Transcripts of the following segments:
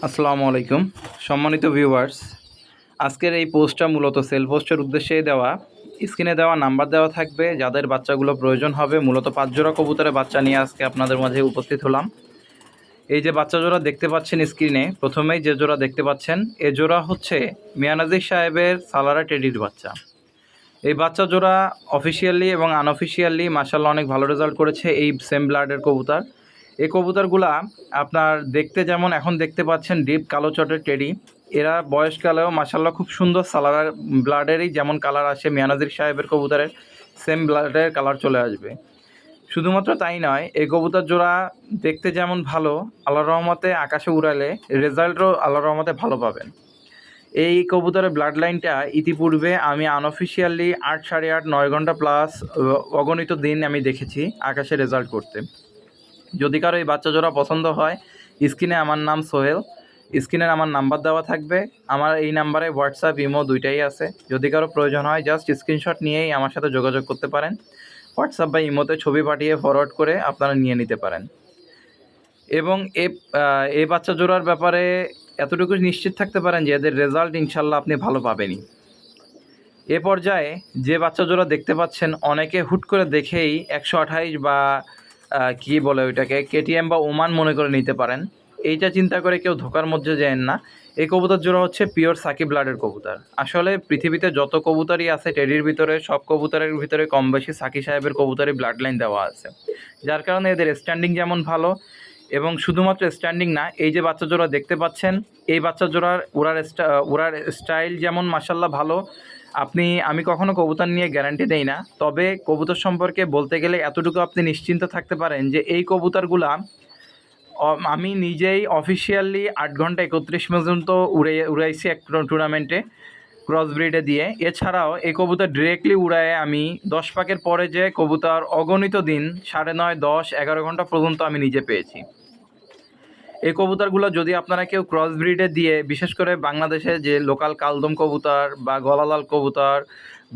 আসসালামু আলাইকুম সম্মানিত ভিউয়ার্স, আজকের এই পোস্টটা মূলত সেল পোস্টের উদ্দেশ্যেই দেওয়া। স্ক্রিনে দেওয়া নাম্বার দেওয়া থাকবে, যাদের বাচ্চাগুলো প্রয়োজন হবে। মূলত 5 জোড়া কবুতরের বাচ্চা নিয়ে আজকে আপনাদের মাঝে উপস্থিত হলাম। এই যে বাচ্চা জোড়া দেখতে পাচ্ছেন স্ক্রিনে, প্রথমেই যে জোড়া দেখতে পাচ্ছেন এ জোড়া হচ্ছে মিয়ানাজির সাহেবের সালারা টেডির বাচ্চা। এই বাচ্চা জোড়া অফিসিয়ালি এবং আনঅফিসিয়ালি মাশাআল্লাহ অনেক ভালো রেজাল্ট করেছে এই সেম ব্লাডের কবুতর। এই কবুতরগুলা আপনার দেখতে যেমন এখন দেখতে পাচ্ছেন ডিপ কালো চটের টেডি, এরা বয়সকালেও মাশাআল্লাহ খুব সুন্দর সালার ব্লাডেরই যেমন কালার আসে মিয়ানাজির সাহেবের কবুতরের সেম ব্লাডের কালার চলে আসবে। শুধুমাত্র তাই নয়, এই কবুতর জোড়া দেখতে যেমন ভালো, আল্লাহর রহমতে আকাশে উড়ালে রেজাল্টও আল্লাহর রহমতে ভালো পাবেন। এই কবুতরের ব্লাড লাইনটা ইতিপূর্বে আমি আনঅফিসিয়ালি 8 সাড়ে 8 9 ঘন্টা প্লাস অগণিত দিন আমি দেখেছি আকাশে রেজাল্ট করতে। যদি কারো এই বাচ্চা জোড়া পছন্দ হয়, স্ক্রিনে আমার নাম সোহেল, স্ক্রিনের আমার নাম্বার দেওয়া থাকবে। আমার এই নাম্বারে হোয়াটসঅ্যাপ ইমো দুইটাই আছে। যদি কারো প্রয়োজন হয় জাস্ট স্ক্রিনশট নিয়েই আমার সাথে যোগাযোগ করতে পারেন। হোয়াটসঅ্যাপ বা ইমোতে ছবি পাঠিয়ে ফরওয়ার্ড করে আপনারা নিয়ে নিতে পারেন। এবং এই বাচ্চা জোড়ার ব্যাপারে এতটুকু নিশ্চিত থাকতে পারেন যে এদের রেজাল্ট ইনশাল্লাহ আপনি ভালো পাবেনই। এ পর্যায়ে যে বাচ্চা জোড়া দেখতে পাচ্ছেন, অনেকে হুট করে দেখেই 128 বা কী বলে ওইটাকে কেটিএম বা ওমান মনে করে নিতে পারেন। এইটা চিন্তা করে কেউ ধোকার মধ্যে যান না। এই কবুতর জোড়া হচ্ছে পিওর সাকিব ব্লাডের কবুতর। আসলে পৃথিবীতে যত কবুতরই আছে টেডির ভিতরে, সব কবুতরের ভিতরে কম বেশি সাকি সাহেবের কবুতরের ব্লাড লাইন দেওয়া আছে, যার কারণে এদের স্ট্যান্ডিং যেমন ভালো। এবং শুধুমাত্র স্ট্যান্ডিং না, এই যে বাচ্চা জোড়া দেখতে পাচ্ছেন, এই বাচ্চা জোড়ার উড়ার স্টাইল যেমন মাশাল্লাহ ভালো। আমি কখনো কবুতর নিয়ে গ্যারান্টি দেই না, তবে কবুতর সম্পর্কে বলতে গেলে এতটুকু আপনি নিশ্চিন্ত থাকতে পারেন যে এই কবুতরগুলা আমি নিজেই অফিসিয়ালি 8 ঘন্টা 31 পর্যন্ত উড়াইছি এক টুর্নামেন্টে ক্রস ব্রিডে দিয়ে। এছাড়াও এই কবুতর ডিরেক্টলি উড়ায় আমি 10 পাকের পরে যে কবুতর অগণিত দিন 9.5 10 11 ঘন্টা পর্যন্ত আমি নিজে পেয়েছি। এই কবুতরগুলো যদি আপনারা কেউ ক্রস ব্রিডে দিয়ে, বিশেষ করে বাংলাদেশে যে লোকাল কালদম কবুতর বা গলালাল কবুতর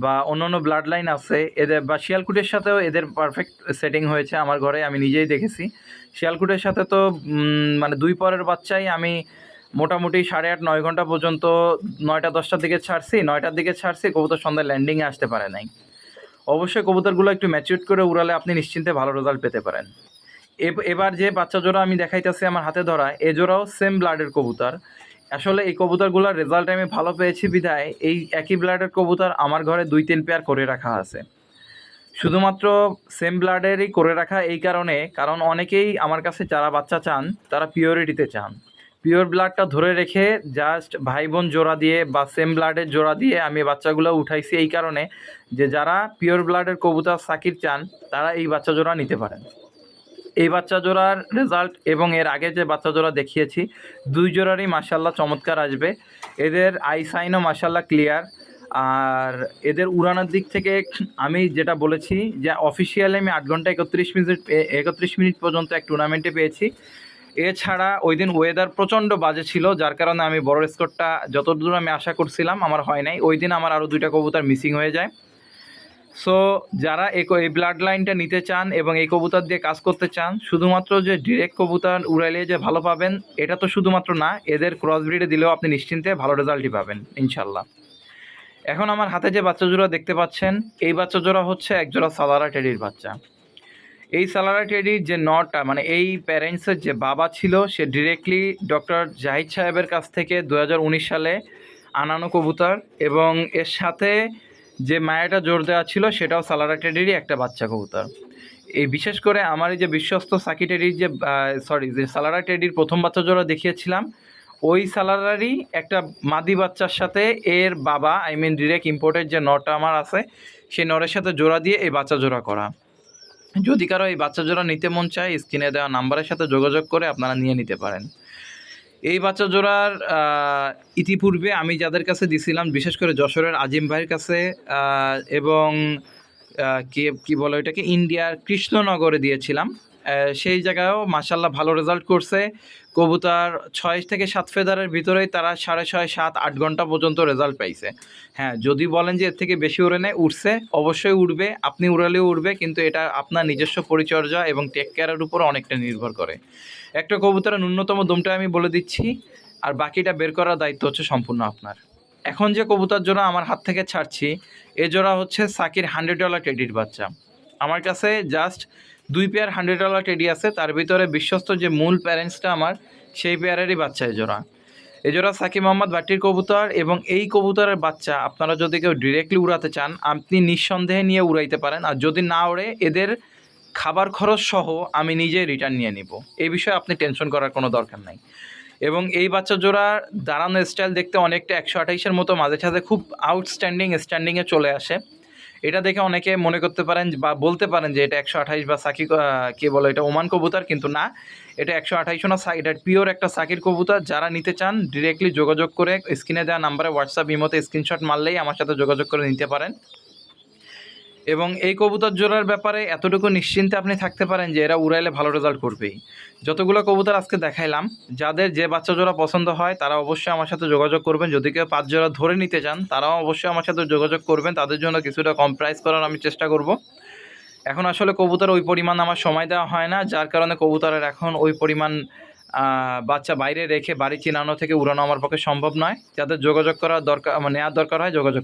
বা অন্যান্য ব্লাড লাইন আছে এদের, বা শিয়ালকুটের সাথেও এদের পারফেক্ট সেটিং হয়েছে আমার ঘরে, আমি নিজেই দেখেছি। শিয়ালকুটের সাথে তো মানে 2 পরের বাচ্চাই আমি মোটামুটি 8.5 9 ঘন্টা পর্যন্ত 9টা 10টার দিকে ছাড়ছি, 9টার দিকে ছাড়ছি, কবুতর সন্ধ্যায় ল্যান্ডিংয়ে আসতে পারে নাই। অবশ্যই কবুতরগুলো একটু ম্যাচিউর করে উড়ালে আপনি নিশ্চিন্তে ভালো রেজাল্ট পেতে পারেন। এবার যে বাচ্চা জোড়া আমি দেখাইতেছি আমার হাতে ধরা, এ জোড়াও সেম ব্লাডের কবুতর। আসলে এই কবুতরগুলোর রেজাল্ট আমি ভালো পেয়েছি বিধায় এই একই ব্লাডের কবুতর আমার ঘরে 2-3 পেয়ার করে রাখা আছে। শুধুমাত্র সেম ব্লাডেরই করে রাখা এই কারণে, কারণ অনেকেই আমার কাছে যারা বাচ্চা চান তারা পিওরিটিতে চান। পিওর ব্লাডটা ধরে রেখে জাস্ট ভাই বোন জোড়া দিয়ে বা সেম ব্লাডের জোড়া দিয়ে আমি বাচ্চাগুলো উঠাইছি এই কারণে যে যারা পিওর ব্লাডের কবুতর সাকির চান তারা এই বাচ্চা জোড়া নিতে পারেন। এই বাচ্চা জোড়ার রেজাল্ট এবং এর আগে যে বাচ্চা জোড়া দেখিয়েছি, 2 জোড়ারই মাশাল্লাহ চমৎকার আসবে। এদের আই সাইনও মাশাল্লাহ ক্লিয়ার। আর এদের উড়ানোর দিক থেকে আমি যেটা বলেছি যে অফিসিয়ালি আমি 8 ঘন্টা 31 মিনিট পর্যন্ত এক টুর্নামেন্টে পেয়েছি। এছাড়া ওই দিন ওয়েদার প্রচণ্ড বাজে ছিল, যার কারণে আমি বড় স্কোরটা যতদূর আমি আশা করছিলাম আমার হয় নাই। ওই দিন আমার আরও 2টা কবুতর মিসিং হয়ে যায়। সো যারা এই ব্লাড লাইনটা নিতে চান এবং এই কবুতর দিয়ে কাজ করতে চান, শুধুমাত্র যে ডিরেক্ট কবুতর উড়াইলে যে ভালো পাবেন এটা তো শুধুমাত্র না, এদের ক্রস ব্রিডে দিলেও আপনি নিশ্চিন্তে ভালো রেজাল্টই পাবেন ইনশাল্লাহ। এখন আমার হাতে যে বাচ্চা জোড়া দেখতে পাচ্ছেন, এই বাচ্চা জোড়া হচ্ছে এক জোড়া সালারা টেডির বাচ্চা। এই সালারা টেডির যে নটটা, মানে এই প্যারেন্টসের যে বাবা ছিল, সে ডিরেক্টলি ডক্টর জাহিদ সাহেবের কাছ থেকে 2019 সালে আনানো কবুতর, এবং এর সাথে যে মায়াটা জোর দেওয়া ছিল সেটাও সালারা টেডিরই একটা বাচ্চা কবুতর। এই বিশেষ করে আমার এই যে বিশ্বস্ত সাকি টেডির যে যে সালারা টেডির প্রথম বাচ্চা জোড়া দেখিয়েছিলাম, ওই সালারারই একটা মাদি বাচ্চার সাথে এর বাবা, ডিরেক্ট ইম্পোর্টের যে নটটা আমার আছে সেই নরের সাথে জোড়া দিয়ে এই বাচ্চা জোড়া করা। যদি কারো এই বাচ্চা জোড়া নিতে মন চায়, স্ক্রিনে দেওয়া নাম্বারের সাথে যোগাযোগ করে আপনারা নিয়ে নিতে পারেন। এই বাচ্চা জোড়ার ইতিপূর্বে আমি যাদের কাছে দিছিলাম, বিশেষ করে যশোরের আজিম ভাইয়ের কাছে এবং কি বলে ওইটাকে ইন্ডিয়ার কৃষ্ণনগরে দিয়েছিলাম। সেই জায়গায়ও মাশাল্লাহ ভালো রেজাল্ট করছে। কবুতর 6 থেকে 7 ফেদারের ভিতরেই তারা 6.5 7 8 ঘন্টা পর্যন্ত রেজাল্ট পাইছে। হ্যাঁ, যদি বলেন যে এর থেকে বেশি উড়ে নেয়, উঠছে, অবশ্যই উঠবে, আপনি উড়ালেও উঠবে, কিন্তু এটা আপনার নিজস্ব পরিচর্যা এবং টেক কেয়ারের উপর অনেকটা নির্ভর করে। একটা কবুতরের ন্যূনতম দমটা আমি বলে দিচ্ছি, আর বাকিটা বের করার দায়িত্ব হচ্ছে সম্পূর্ণ আপনার। এখন যে কবুতর জোড়া আমার হাত থেকে ছাড়ছি, এ জোড়া হচ্ছে সাকির $100 টেডির বাচ্চা। আমার কাছে জাস্ট 2 পেয়ার $100 টেডি আছে, তার ভিতরে বিশ্বস্ত যে মূল প্যারেন্টসটা আমার, সেই পেয়ারেরই বাচ্চা এ জোড়া সাকিব মোহাম্মদ বাট্টির কবুতর। এবং এই কবুতরের বাচ্চা আপনারা যদি কেউ ডিরেক্টলি উড়াতে চান, আপনি নিঃসন্দেহে নিয়ে উড়াইতে পারেন, আর যদি না ওড়ে এদের খাবার খরচ সহ আমি নিজে রিটার্ন নিয়ে নিব। এই বিষয়ে আপনি টেনশন করার কোনো দরকার নাই। এবং এই বাচ্চা জোড়ার দাঁড়ানো স্টাইল দেখতে অনেকটা 128-এর মতো, মাঝে সাঝে খুব স্ট্যান্ডিংয়ে চলে আসে। এটা দেখে অনেকে মনে করতে পারেন বা বলতে পারেন যে এটা 128 বা সাকি কী বলে, এটা ওমান কবুতর, কিন্তু না, এটা 128 না, এটা পিওর একটা সাকির কবুতর। যারা নিতে চান ডিরেক্টলি যোগাযোগ করে স্ক্রিনে দেওয়া নাম্বারে হোয়াটসঅ্যাপ ইমোতে স্ক্রিনশট মারলেই আমার সাথে যোগাযোগ করে নিতে পারেন। এবং এই কবুতর জোড়ার ব্যাপারে এতটুকু নিশ্চিন্তে আপনি থাকতে পারেন যে এরা উড়াইলে ভালো রেজাল্ট করবেই। যতগুলো কবুতর আজকে দেখাইলাম, যাদের যে বাচ্চা জোড়া পছন্দ হয় তারা অবশ্যই আমার সাথে যোগাযোগ করবেন। যদি কেউ 5 জোড়া ধরে নিতে চান তারাও অবশ্যই আমার সাথে যোগাযোগ করবেন, তাদের জন্য কিছুটা কম প্রাইস করার আমি চেষ্টা করব। এখন আসলে কবুতর ওই পরিমাণ আমার সময় দেওয়া হয় না, যার কারণে কবুতরের এখন ওই পরিমাণ বাচ্চা বাইরে রেখে বাড়ি চিনানো থেকে উড়ানো আমার পক্ষে সম্ভব নয়। যাদের যোগাযোগ করার দরকার, নেওয়ার দরকার হয় যোগাযোগ